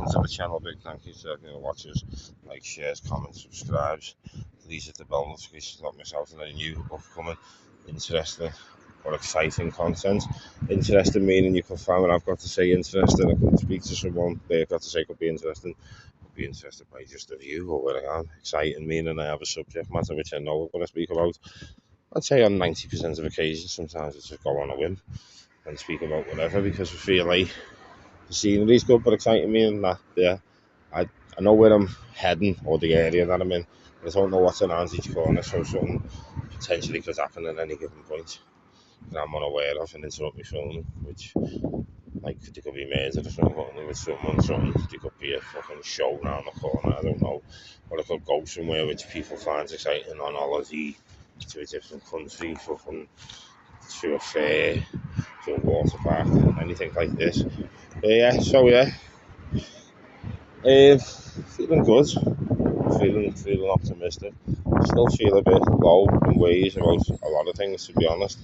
welcome to the channel. Big thank you to everyone who watches, like, shares, comments, subscribes. Please hit the bell notifications to not miss out on any new, upcoming, interesting or exciting content. Interesting meaning you can find what I've got to say interesting. I can speak to someone they've got to say could be interesting. Could be interested by just a view or where I am. Exciting meaning I have a subject matter which I know I'm going to speak about. I'd say on 90% of occasions, sometimes it's just go on a whim and speak about whatever because we feel like the scenery's good, but exciting meaning that, yeah, I know where I'm heading or the area that I'm in, but I don't know what's around each corner, so something potentially could happen at any given point that I'm unaware of and interrupt me filming, which, like, there could be murder or something with someone, there could be a fucking show around the corner, I don't know, or I could go somewhere which people find exciting on holiday to a different country, fucking to a fair, to a water park, anything like this. Feeling good, feeling optimistic. Still feel a bit low in ways about a lot of things, to be honest,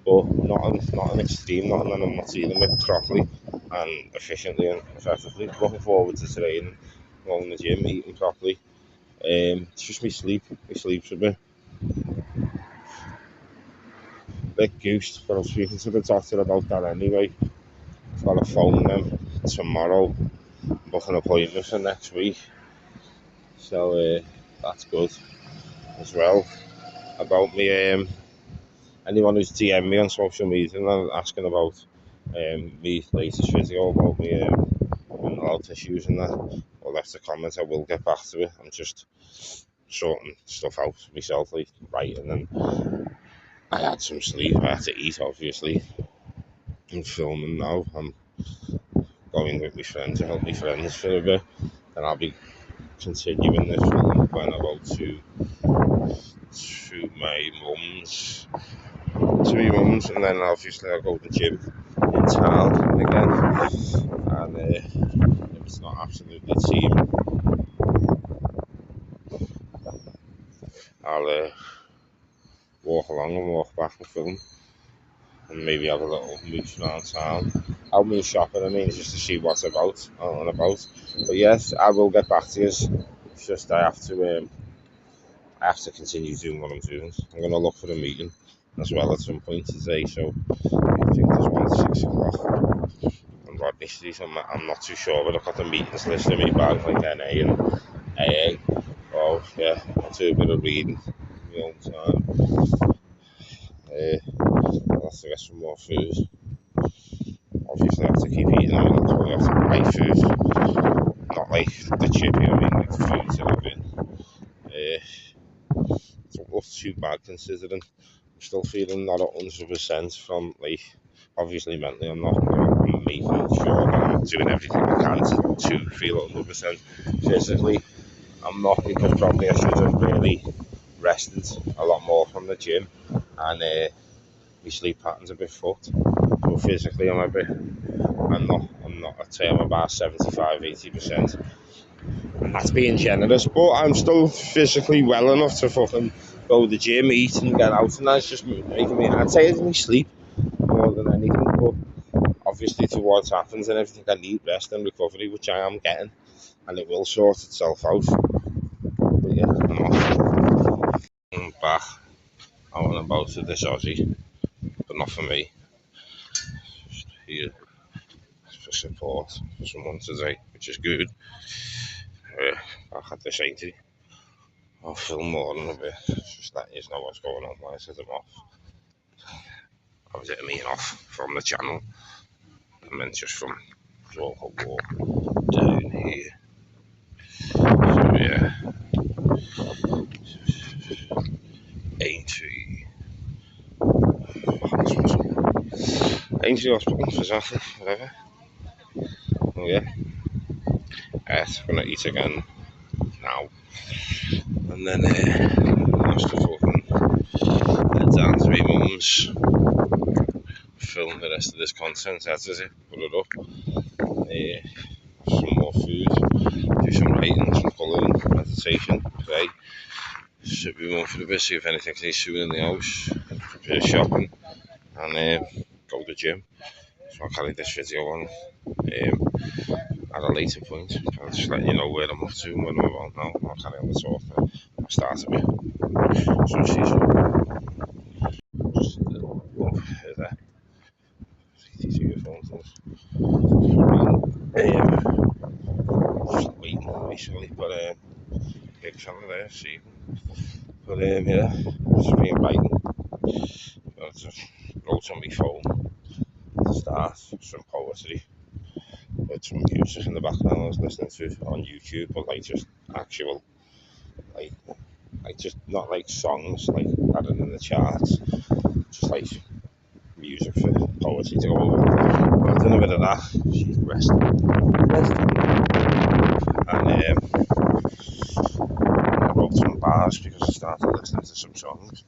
but not an extreme, nothing that I'm not dealing with properly and efficiently and effectively. Looking forward to training, going to the gym, eating properly. It's just my sleep's a bit goosed, but I'm speaking to the doctor about that anyway. I've got to phone them tomorrow, book an appointment for next week, so that's good as well. About me, anyone who's DM me on social media and asking about me latest video about me mental health issues and that, or left a comment, I will get back to it. I'm just sorting stuff out myself, like writing, and I had some sleep, I had to eat obviously. I'm filming now, I'm going with my friends to help my friends for a bit, and I'll be continuing this film when I go to my mum's, and then obviously I'll go to the gym in town again, and if it's not absolutely team, I'll walk along and walk back and film, and maybe have a little mooch around town. I'll mean shopping, just to see what's about, out and about. But yes, I will get back to you. It's just I have to continue doing what I'm doing. I'm going to look for a meeting as well at some point today, so I think there's one at 6 o'clock on Rodney Street. I'm not too sure, but I've got the meetings list in my bag, like NA and AA. Oh yeah, I'll do a bit of reading in my own time. I'll have to get some more food. Obviously I have to keep eating, so I have to buy food. Not like the chippy, like the foods that I've been. It doesn't look too bad considering I'm still feeling not 100% from, like, obviously mentally I'm making sure that I'm doing everything I can to feel 100%. Physically I'm not, because probably I should have really rested a lot more from the gym, and my sleep pattern's a bit fucked. So physically I'm not, I'd say I'm about 75-80%. And that's being generous, but I'm still physically well enough to fucking go to the gym, eat and get out, and that's just making me, I'd say it's my sleep more than anything, but obviously to what happens and everything, I need rest and recovery, which I am getting, and it will sort itself out. But yeah, I'm off. I'm back out and about to this Aussie, but not for me, just here for support for someone today, which is good. Back at this 80. I'll film more in a bit, just letting you know what's going on while I set them off. I was at a meeting off from the channel, and then just from local walk down here. So yeah, Aintree Hospital, ferzakerly, whatever. Oh yeah, I'm gonna eat again now, and then just to fucking head down to my mum's, film the rest of this content, edit it, put it up, some more food, do some writing, some colouring, meditation, pray, sit with mum for a bit, see if anything needs doing in the house, prepare shopping, and go to the gym. So I'll carry this video on at a later point. I'll just let you know where I'm up to and when I'm about now. I'll carry on the talk. I started with so she's just a little up there. 62 phones. Just waiting basically, but big fella there, see. But yeah, just being biting. I just wrote on my phone to start some poetry with some music in the background I was listening to on YouTube, but like just actual, like, just not like songs like added in the charts, just like music for poetry to go over. But I done a bit of that. She's resting. And I wrote some bars because I started listening to some songs.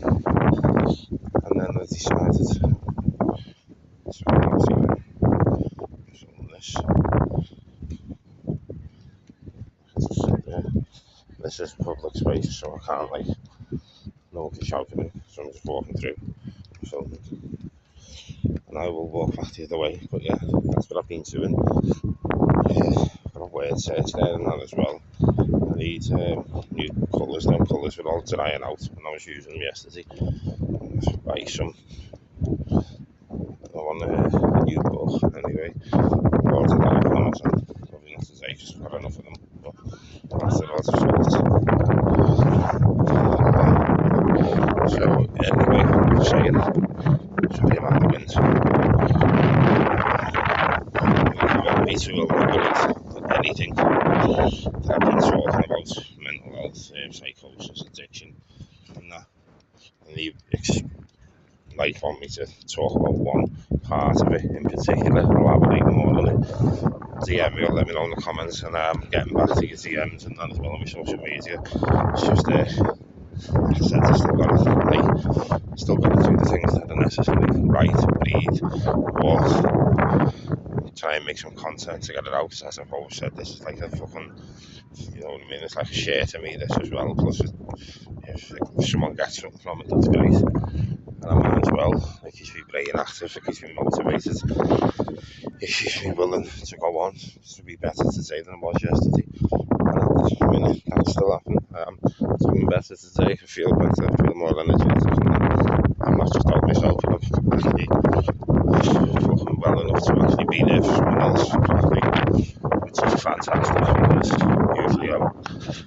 And then I decided to this is public space, so I can't like no one can shout at me, so I'm just walking through filming. And I will walk back the other way, but yeah, that's what I've been doing. I've got a word search there and that as well. I need new colours. Them colours were all drying out when I was using them yesterday. Buy some. I want a new book anyway. I ordered that off Amazon. Probably not today because I've got enough of them. But that's a lot of salt. So anyway, I'm saying, sorry about the wind. You want me to elaborate anything that I've been talking about, mental health, psychosis, addiction, and that, and you like want me to talk about one part of it in particular, elaborate more on it, DM me or let me know in the comments, and I'm getting back to your DMs and that as well on my social media. It's just like I said, I still got to do the things that are necessary, write, read, walk, try and make some content to get it out. As I've always said, this is like a fucking, you know what I mean, it's like a share to me, this as well. Plus if someone gets something from it, that's great. And I might as well, it keeps me brain active, it keeps me motivated, it keeps me willing to go on, to be better today than I was yesterday. And at this minute, that's still happening. I'm doing better today, I feel better, I feel more energetic, and I'm not just out myself, but I'm actually fucking well enough to actually be there for someone else, which is fantastic, because usually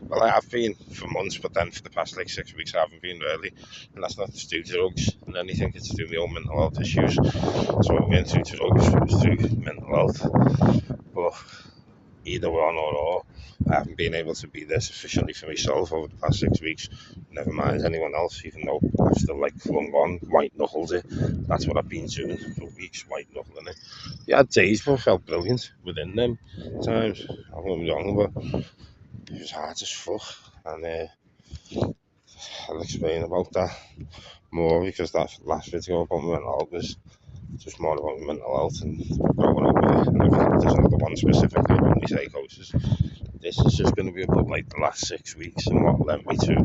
well, I have been for months, but then for the past like 6 weeks I haven't been really, and that's not to do drugs and anything, it's to do my own mental health issues. So I went through drugs, it was through mental health, but either one or all, I haven't been able to be there sufficiently for myself over the past 6 weeks, never mind anyone else, even though I've still like clung on, white knuckled it. That's what I've been doing for weeks, white knuckling it. Yeah, I had days but I felt brilliant within them times, I won't be wrong, but it was hard as fuck, and I'll explain about that more, because that last video about mental health was just more about mental health and growing up with it and everything. There's another one specifically about my psychosis. This is just going to be about like the last 6 weeks and what led me to,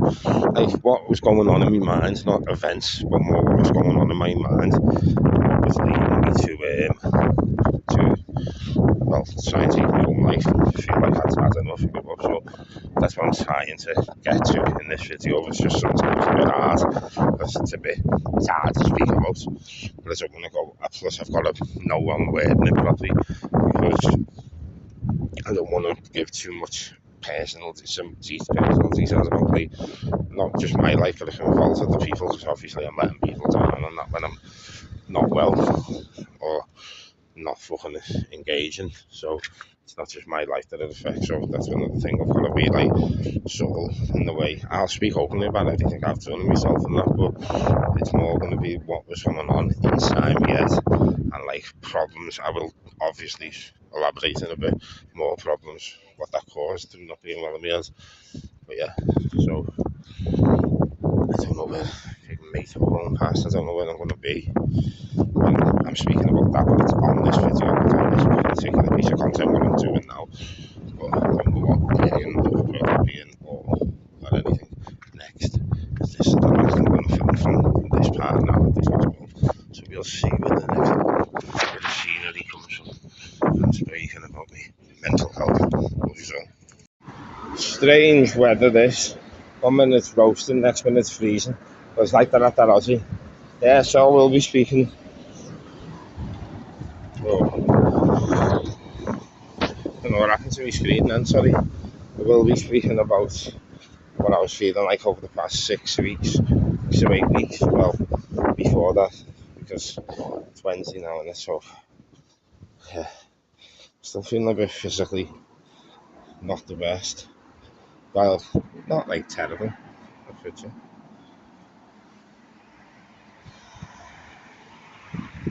like, what was going on in my mind, not events, but more what was going on in my mind, what was leading me to well, trying to take my own life. I feel like I'd had enough of it, so that's what I'm trying to get to in this video. It's just sometimes a bit hard, because it's hard to speak about, but I don't want to go, plus I've got to know I'm wording it properly, because I don't want to give too much some deep personal details about like, not just my life, but if it involves other people, because obviously I'm letting people down and that when I'm not well or not fucking engaging. So it's not just my life that it affects. So that's another thing. I've got to be like subtle in the way I'll speak openly about everything I've done myself and that, but it's more going to be what was going on inside me head and like problems. I will obviously elaborate in a bit more problems, what that caused through not being well in my head. But yeah, so I don't know where mate I'm going past. I don't know where I'm going to be when I'm speaking about that, but it's on this video, it's on this particular piece of content what I'm doing now. But I don't know what being or anything next. This is the last I'm going to film from this part now, this last one. So we'll see where the next bit of scenery comes from. mental health. So. Strange weather this. 1 minute it's roasting, next minute it's freezing. But it's like that at that Aussie. Yeah, so we'll be speaking. Oh, I don't know what happened to my screen then, sorry. We will be speaking about what I was feeling like over the past 6 weeks, 6 to 8 weeks. Well, before that, because it's Wednesday now and it's so, yeah, still feeling a bit physically not the best. Well, not like terrible.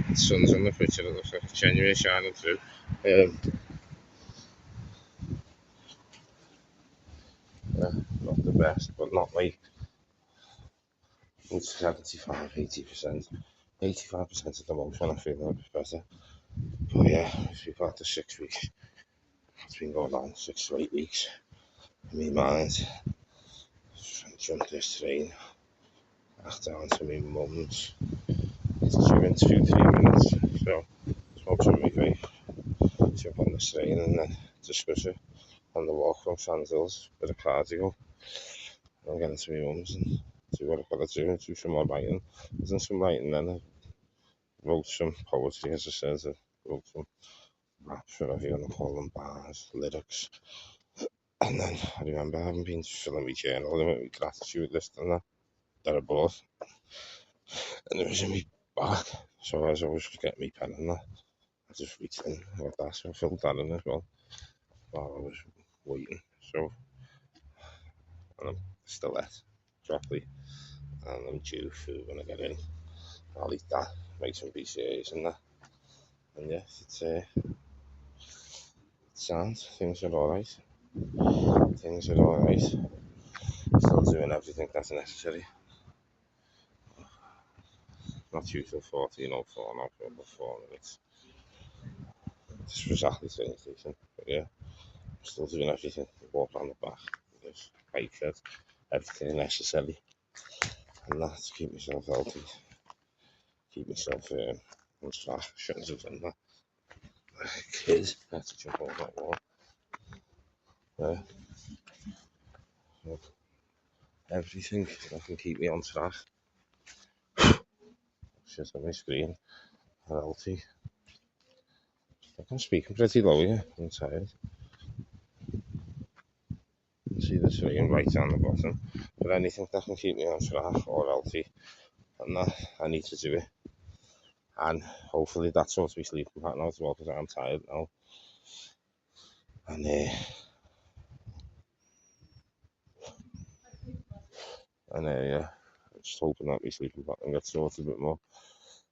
The sun's on the picture, it looks like it's January shining through. Um, yeah, not the best, but not like 75, 80%. 85% at the most, and I feel a bit better. But yeah, we've got the 6 weeks. It's been going on 6 to 8 weeks. In my mind, jumped this train back down to my mum's. It's due in 2-3 minutes, so smoke some of my vape, jump on this train and then discuss it on the walk from Sandhills, bit of cardio. I'm getting to my mum's and do what I've got to do and do some more writing. I've done some writing then. I wrote some poetry, as I said. I wrote some raps, whatever you want to call them, bars, lyrics. And then I remember having been filling my journal with my gratitude list and that I bought. And it was in my bag. So as I was getting my pen and that, I just reached in with that. So I filled that in as well while I was waiting. So, and I'm still at chocolate. And I'm due food when I get in. I'll eat that, make some BCAs and that. And yes, it sounds, things are alright. Things are alright. Still doing everything that's necessary. Not due till 14:04 now for about 4 minutes. Just for exactly train station. But yeah, I'm still doing everything. Walk around the back, just bike it, everything necessary. And that to keep myself healthy. Keep myself on track. Shouldn't have done that. Kids, I had to jump over that wall. Yeah. So everything that can keep me on track. Shit on my screen. Healthy. I'm speaking pretty low, yeah. I'm tired. See the screen right down the bottom. But anything that can keep me on track or healthy, and that I need to do it. And hopefully that sorts my sleeping pattern out as well, because I'm tired now. And yeah, I'm just hoping that my sleeping pattern gets sorted a bit more.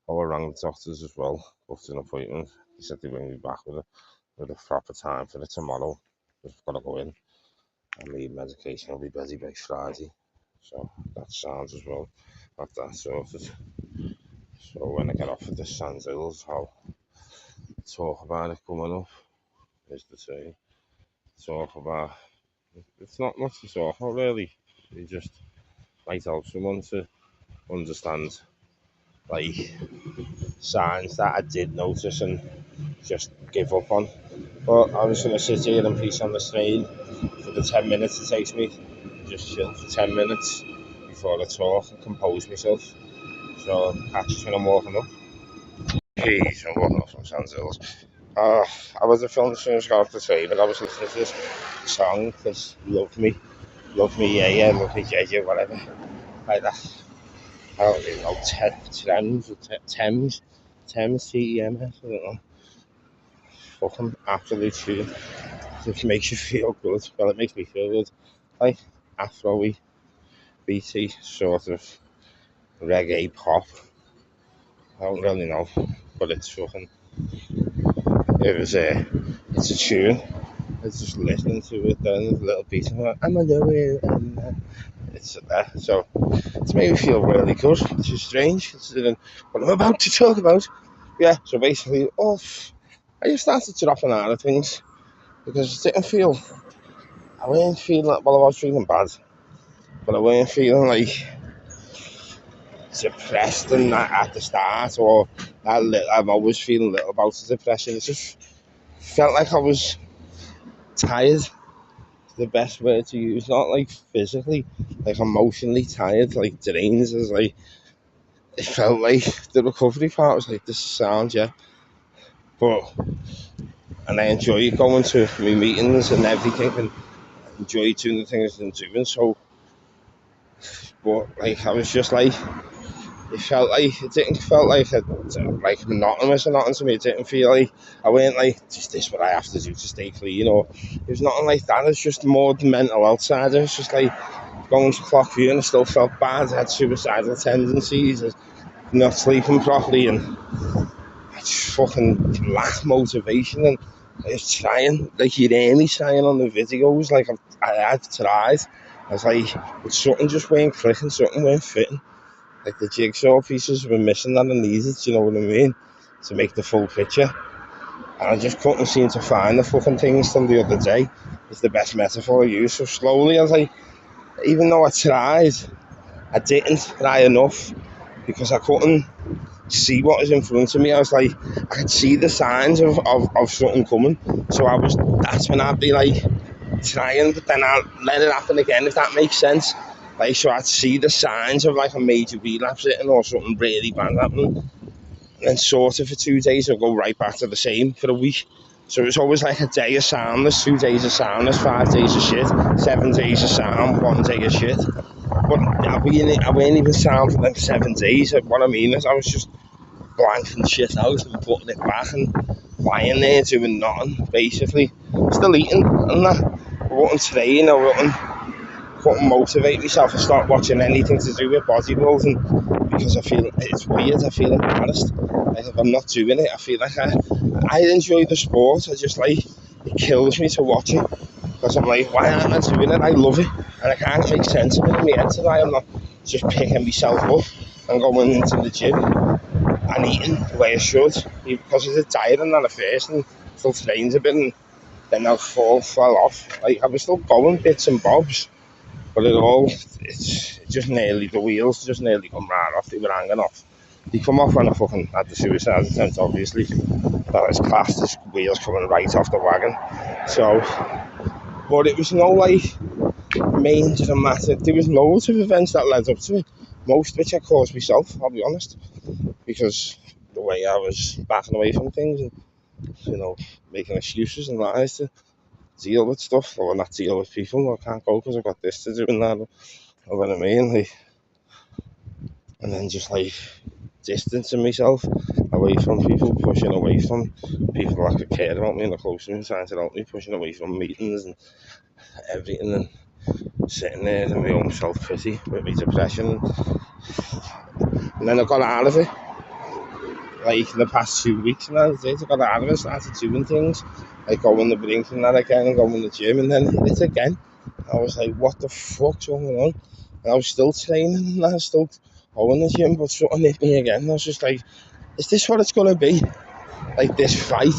I rang the doctors as well, booked an appointment. He said they'd bring me back with a proper time for it tomorrow. Just got to go in and the medication will be ready by Friday. So that sounds as well. Got that sorted. So when I get off of the Sands Hills, I'll talk about it coming up. Is the thing. Talk about. It's not much to talk about really. You just might help someone to understand like signs that I did notice and just give up on. But I was going to sit here in peace on the train for the 10 minutes it takes me. Just chill for 10 minutes before I talk and compose myself. So catch us when I'm walking up. Jeez, I'm walking up from Sands Hills. I was a film as soon as I got off the train and I was listening to this song because Love Me, yeah, yeah, Love Me, yeah, yeah, whatever. Like that. I don't really know, Thames, T-E-M-S, I don't know. Fucking absolute tune. It makes you feel good. Well, it makes me feel good. Like Afro-y, BT sort of reggae pop. I don't really know, but it's fucking. It's a tune. I was just listening to it then, a little beat. I'm a little and it's there. So it's made me feel really good, which is strange considering what I'm about to talk about. Yeah, so basically, I just started dropping out of things because I wasn't feeling like, well, I was feeling bad, but I wasn't feeling like depressed and that at the start, or I'm always feeling a little about the depression. It just felt like I was tired is the best word to use. Not like physically, like emotionally tired, like drained. Is like it felt like the recovery part was like this sound, yeah. But and I enjoy going to my meetings and everything, and enjoy doing the things I'm doing. So, but like I was just like. It didn't felt like monotonous or nothing to me. It didn't feel like I weren't like, is this what I have to do to stay clean? Or it was nothing like that. It's just more the mental outside. It was just like going to clock view and I still felt bad. I had suicidal tendencies, not sleeping properly, and I just fucking lacked motivation. And I was trying, like you'd hear me trying on the videos, like I had tried. I was like, but something just weren't clicking, something weren't fitting. Like the jigsaw pieces were missing that I needed, you know what I mean? To make the full picture. And I just couldn't seem to find the fucking things till the other day. It's the best metaphor I use. So slowly I was like, even though I tried, I didn't try enough because I couldn't see what was in front of me. I was like, I could see the signs of something coming. So that's when I'd be like trying, but then I'd let it happen again, if that makes sense. Like, so I'd see the signs of like a major relapse hitting or something really bad happening, and then sort of for 2 days I'd go right back to the same for a week. So it was always like a day of soundness, 2 days of soundness, 5 days of shit, 7 days of sound, 1 day of shit. But I weren't even sound for them 7 days. What I mean is I was just blanking shit out and putting it back and lying there doing nothing, basically. Still eating and that. I wouldn't train, couldn't motivate myself to start watching anything to do with bodybuilding because I feel it's weird. I feel embarrassed. Like if I'm not doing it, I feel like I enjoy the sport. I just like it kills me to watch it because I'm like, why aren't I doing it? I love it, and I can't make sense of it in my head today. I'm not just picking myself up and going into the gym and eating the way I should because it's a diet and not a first and still trains a bit and then I'll fell off. Like I was still going bits and bobs. But it's just nearly, the wheels just nearly come right off. They were hanging off. They come off when I fucking had the suicide attempt, obviously. That was classed as wheels coming right off the wagon. So, but it was no like main dramatic. There was loads of events that led up to it. Most of which I caused myself, I'll be honest. Because the way I was backing away from things and, you know, making excuses and lies to deal with stuff, or not deal with people. I can't go because I've got this to do and that. You know what I mean? Like, and then just like distancing myself away from people, pushing away from people that could care about me and are close to me, trying to help me, pushing away from meetings and everything, and sitting there in my own self-pity with my depression. And then I got out of it. Like in the past 2 weeks and I got out of it, started doing things like going to the brink and that again and going to the gym, and then hit it again. I was like, what the fuck's going on? And I was still training and I was still going to the gym, but something hit me again. I was just like, is this what it's going to be? Like this fight?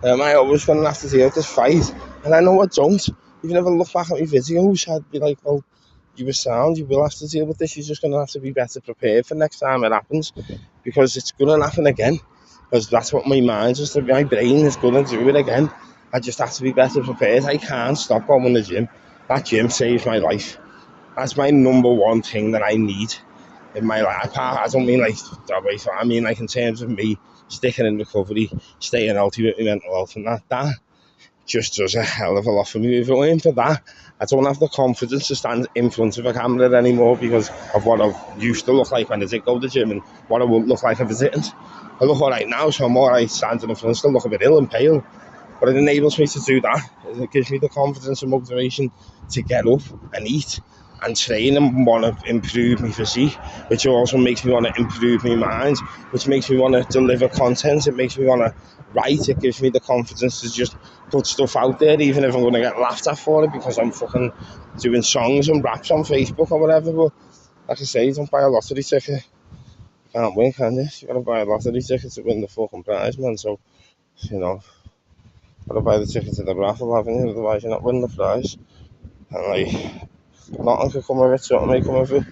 Am I always going to have to deal with this fight? And I know I don't. Even if I look back at my videos, I'd be like, well, you were sound, you will have to deal with this. You're just going to have to be better prepared for next time it happens, because it's going to happen again. Because that's what my mind is, my brain is going to do it again. I just have to be better prepared. I can't stop going to the gym. That gym saves my life. That's my number one thing that I need in my life. I don't mean like that way. I mean like in terms of me sticking in recovery, staying healthy with my mental health and that just does a hell of a lot for me. If it weren't for that, I don't have the confidence to stand in front of a camera anymore because of what I used to look like when I did go to the gym and what I would look like if I didn't. I look all right now, so I'm all right standing in front. I still look a bit ill and pale, but it enables me to do that. It gives me the confidence and motivation to get up and eat and train and want to improve my physique, which also makes me want to improve my mind, which makes me want to deliver content. It makes me want to write. It gives me the confidence to just put stuff out there, even if I'm going to get laughed at for it because I'm fucking doing songs and raps on Facebook or whatever. But like I say, you don't buy a lottery ticket, you can't win, can you? You gotta buy a lottery ticket to win the fucking prize, man. So, you know, gotta buy the ticket to the raffle, haven't you? Otherwise you're not winning the prize. And like, nothing can come of it, something may come of it.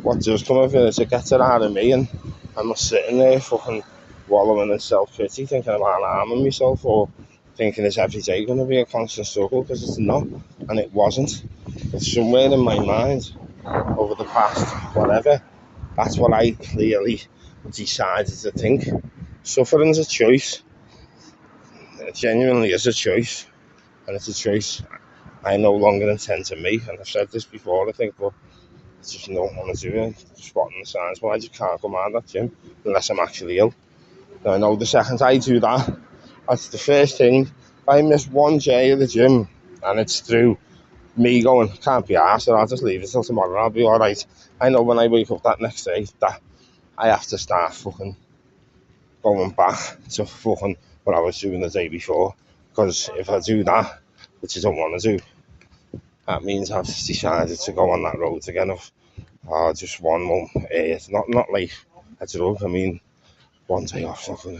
What does come of it is it gets it out of me, and I'm not sitting there fucking wallowing in self-pity thinking about harming myself or thinking is every day going to be a constant struggle, because it's not, and it wasn't. But somewhere in my mind, over the past whatever, that's what I clearly decided to think. Suffering's a choice. It genuinely is a choice, and it's a choice I no longer intend to make. And I've said this before, I think, but I just don't want to do it. Spotting the signs, but I just can't come out of that gym unless I'm actually ill. Now, I know the second I do that, that's the first thing. If I miss one day of the gym and it's through me going, can't be arsed, or I'll just leave it till tomorrow, I'll be alright. I know when I wake up that next day that I have to start fucking going back to fucking what I was doing the day before. Because if I do that, which I don't want to do, that means I've decided to go on that road again of just one more. It's not like a drug. I mean, one day off fucking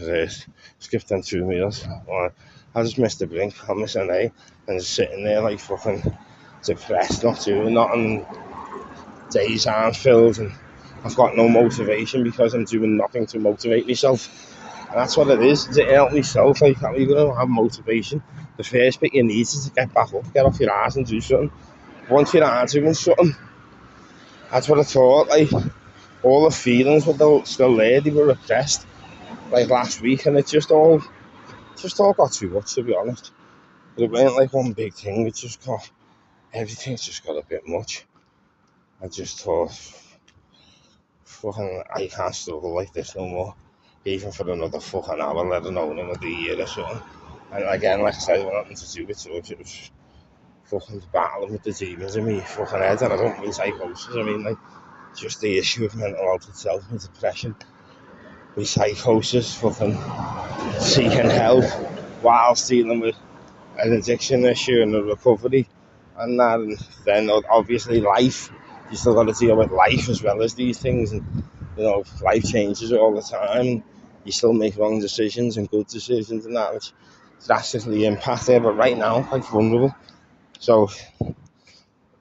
skip them 2 meals. Or I just missed the brink. I miss an A and just sitting there like fucking depressed, not doing nothing. Days aren't filled and I've got no motivation because I'm doing nothing to motivate myself. And that's what it is, to help myself. Like, how are you going to have motivation? The first bit you need is to get back up, get off your ass and do something. Once you are doing something, that's what I thought. Like, all the feelings were still there, they were repressed. Like last week, and it just all got too much, to be honest. But it weren't like one big thing, everything's just got a bit much. I just thought, fucking, I can't struggle like this no more. Even for another fucking hour, let alone another year or something. And again, like I said, it had nothing to do with drugs. It was fucking battling with the demons in me fucking head. And I don't mean psychosis, I mean like just the issue of mental health itself, with depression, with psychosis, fucking seeking help whilst dealing with an addiction issue and a recovery and that. And then obviously life, you still got to deal with life as well as these things. And you know, life changes all the time. You still make wrong decisions and good decisions and that, which drastically impact it. But right now, I'm quite vulnerable. So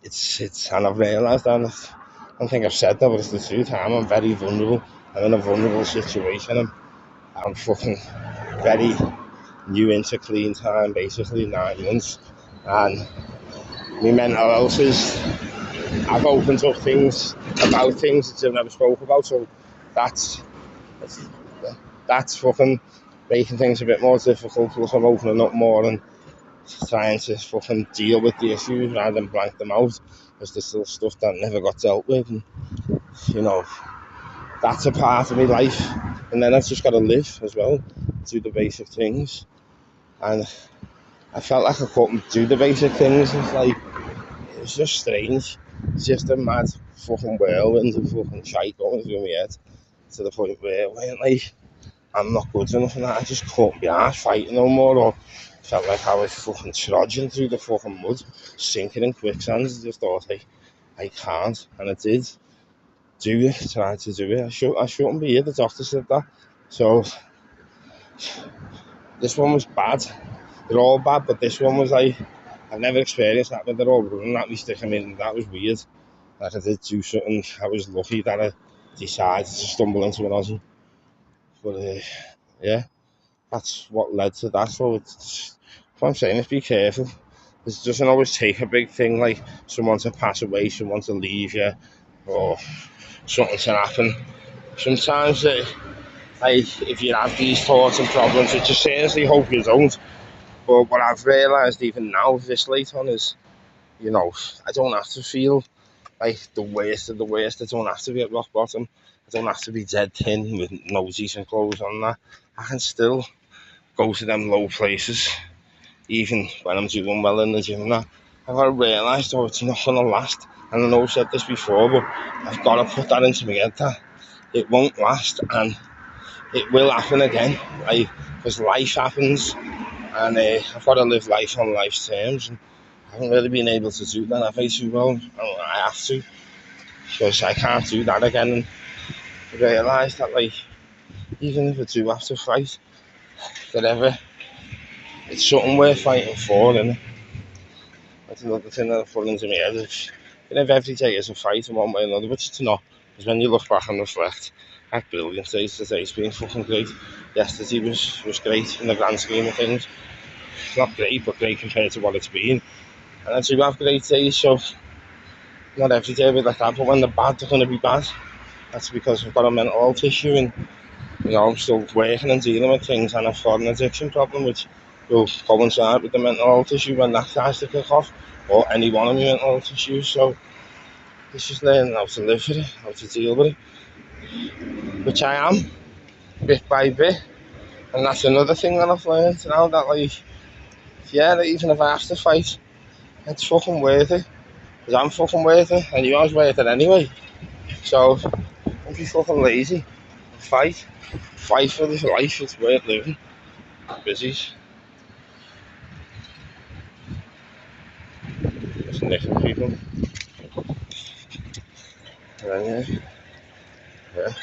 it's and I've realised that. I don't think I've said that, but it's the truth. I'm very vulnerable. I'm in a vulnerable situation. I'm fucking very new into clean time, basically 9 months. And my mental health is, I've opened up things about things that I've never spoke about, so that's fucking making things a bit more difficult, because I'm opening up more and trying to fucking deal with the issues rather than blank them out, because there's still stuff that never got dealt with, and you know, that's a part of my life. And then I've just got to live as well, do the basic things, and I felt like I couldn't do the basic things. It's like, it was just strange. It's just a mad fucking whirlwind of fucking shite going through my head, to the point where when like I'm not good enough and that, I just couldn't be arsed fighting no more, or felt like I was fucking trudging through the fucking mud, sinking in quicksands. I just thought I can't, and I did do it, tried to do it. I shouldn't be here, the doctor said that. So this one was bad. They're all bad, but this one was like, I've never experienced that, but they're all running at me, sticking in. That was weird. Like, I did do something. I was lucky that I decided to stumble into an Aussie. But yeah, that's what led to that. So it's what I'm saying is, be careful. It doesn't always take a big thing like someone to pass away, someone to leave you, or something to happen. Sometimes like, if you have these thoughts and problems, which I seriously hope you don't, but what I've realised even now, this late on, is, you know, I don't have to feel like the worst of the worst. I don't have to be at rock bottom. I don't have to be dead thin with no decent clothes on that. I can still go to them low places, even when I'm doing well in the gym and that. I've got to realise, though, it's not going to last. And I know I've said this before, but I've got to put that into my head, that it won't last, and it will happen again. Because life happens, and I've got to live life on life's terms. And I haven't really been able to do that, have I, too well? I have to, because I can't do that again. And I realise that, like, even if I do have to fight, whatever, it's something worth fighting for, innit? That's another thing that I put into my head. If every day is a fight in one way or another, which it's not, because when you look back and reflect, that's brilliant. Today's been fucking great. Yesterday was great in the grand scheme of things. It's not great, but great compared to what it's been. And I do have great days, so not every day will be like that, but when they're bad, they're going to be bad. That's because I've got a mental health issue, and I'm still working and dealing with things, and I've got an addiction problem, which will coincide with the mental health issue when that starts to kick off, or any one of my mental health issues. So it's just learning how to live with it, how to deal with it, which I am, bit by bit. And that's another thing that I've learned now, that that even if I have to fight, it's fucking worth it. Because I'm fucking worth it, and you're worth it anyway. So don't be fucking lazy. Fight for this life, it's worth living. Busy. Just nicking people. And then, yeah.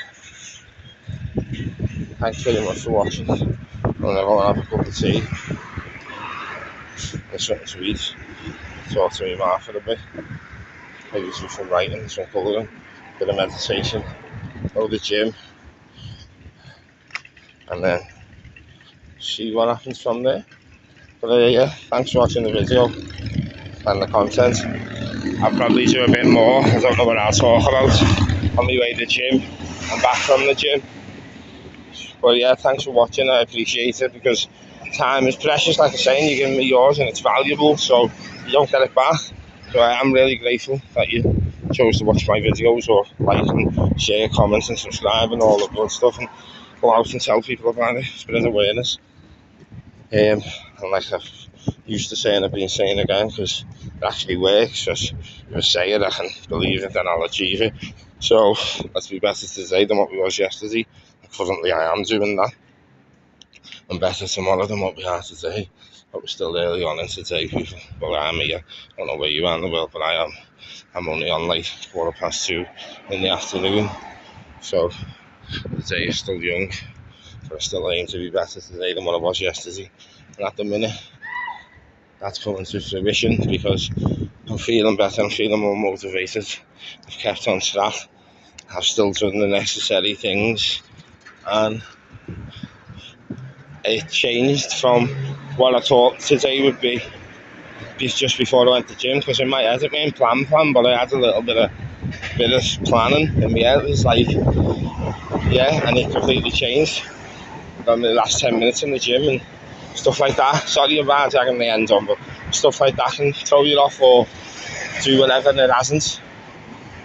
Thanks very much for watching. I'm gonna go and have a cup of tea and something to eat. Talk to me mum for a bit. Maybe do some writing, some colouring, a bit of meditation, go to the gym, and then see what happens from there. But yeah, thanks for watching the video and the content. I'll probably do a bit more. I don't know what I'll talk about on my way to the gym and back from the gym. But yeah, thanks for watching. I appreciate it, because time is precious, like I say, and you're giving me yours and it's valuable, so you don't get it back. So I am really grateful that you chose to watch my videos, or like and share, comment and subscribe and all the good stuff, and go out and tell people about it, spread awareness. And like I've used to say, and I've been saying again, because it actually works. Just if I say it, I can believe it, then I'll achieve it. So let's be better today than what we was yesterday. Currently I am doing that. I'm better tomorrow than what we are today. But we're still early on in today, people. Well, I'm here. I don't know where you are in the world, but I am. I'm only on like 2:15 in the afternoon. So the day is still young. But I still aim to be better today than what I was yesterday. And at the minute, that's coming to fruition, because I'm feeling better, I'm feeling more motivated. I've kept on track. I've still done the necessary things. And it changed from what I thought today would be just before I went to the gym, because in my head it wasn't plan, but I had a little bit of planning in my head. It was like, yeah, and it completely changed. Done the last 10 minutes in the gym and stuff like that. Sorry about dragging the end on, but stuff like that can throw you off or do whatever, and it hasn't.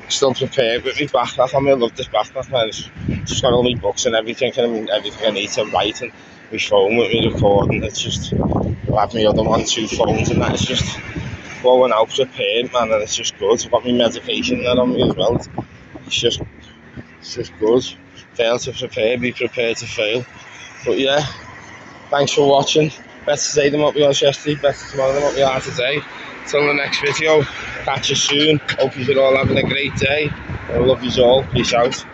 Still prepared with my backpack. I love this backpack, man. It's just got all my books and everything I need to write, and my phone with me recording. It's just, I'll have my other one, 2 phones, and that. It's just going out prepared, man, and it's just good. I've got my medication there on me as well. It's just good. Fail to prepare, be prepared to fail. But yeah, thanks for watching. Better today than what we was yesterday, better tomorrow than what we are today. Till the next video, catch you soon. Hope you're all having a great day. I love you all. Peace out.